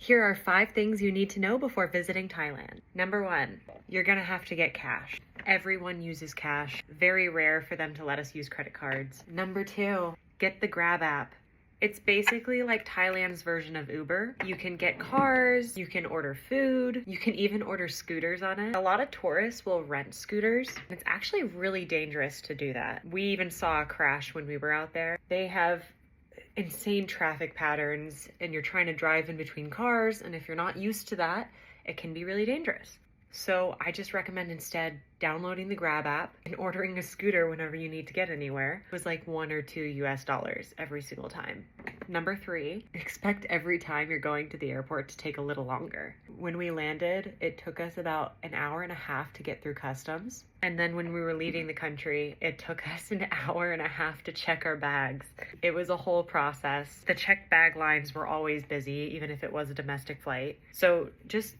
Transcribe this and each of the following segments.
Here are 5 things you need to know before visiting Thailand. Number 1, you're gonna have to get cash. Everyone uses cash. Very rare for them to let us use credit cards. Number 2, get the Grab app. It's basically like Thailand's version of Uber. You can get cars, you can order food, you can even order scooters on it. A lot of tourists will rent scooters. It's actually really dangerous to do that. We even saw a crash when we were out there. They have insane traffic patterns and you're trying to drive in between cars, and if you're not used to that, it can be really dangerous. So I just recommend instead downloading the Grab app and ordering a scooter whenever you need to get anywhere. It was like $1 or $2 every single time. Number 3, expect every time you're going to the airport to take a little longer. When we landed, it took us about an hour and a half to get through customs. And then when we were leaving the country, it took us an hour and a half to check our bags. It was a whole process. The checked bag lines were always busy, even if it was a domestic flight. So just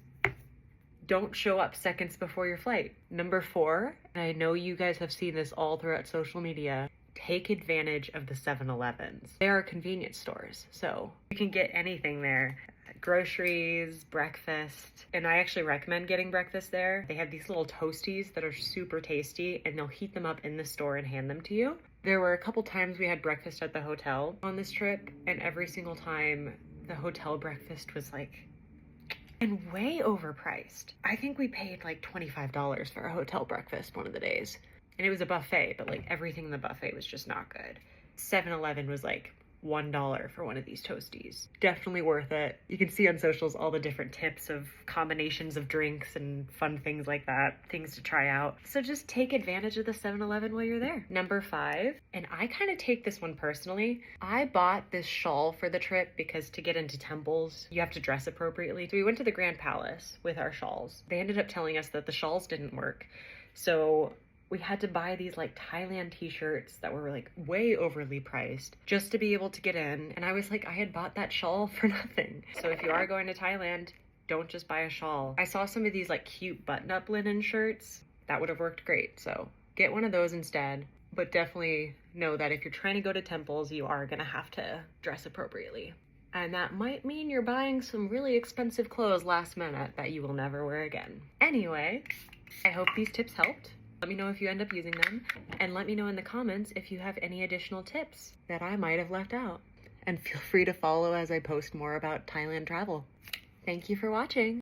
don't show up seconds before your flight. Number 4, and I know you guys have seen this all throughout social media, take advantage of the 7-Elevens. They are convenience stores, so you can get anything there. Groceries, breakfast, and I actually recommend getting breakfast there. They have these little toasties that are super tasty, and they'll heat them up in the store and hand them to you. There were a couple times we had breakfast at the hotel on this trip, and every single time the hotel breakfast was and way overpriced. I think we paid like $25 for a hotel breakfast one of the days. And it was a buffet, but like everything in the buffet was just not good. 7-Eleven was like $1 for one of these toasties. Definitely worth it. You can see on socials all the different tips of combinations of drinks and fun things like that, things to try out. So just take advantage of the 7-Eleven while you're there. Number 5, and I kind of take this one personally. I bought this shawl for the trip because to get into temples, you have to dress appropriately. So we went to the Grand Palace with our shawls. They ended up telling us that the shawls didn't work. So we had to buy these like Thailand t-shirts that were like way overly priced just to be able to get in. And I was like, I had bought that shawl for nothing. So if you are going to Thailand, don't just buy a shawl. I saw some of these like cute button-up linen shirts. That would have worked great. So get one of those instead. But definitely know that if you're trying to go to temples, you are gonna have to dress appropriately. And that might mean you're buying some really expensive clothes last minute that you will never wear again. Anyway, I hope these tips helped. Let me know if you end up using them, and let me know in the comments if you have any additional tips that I might have left out. And feel free to follow as I post more about Thailand travel. Thank you for watching.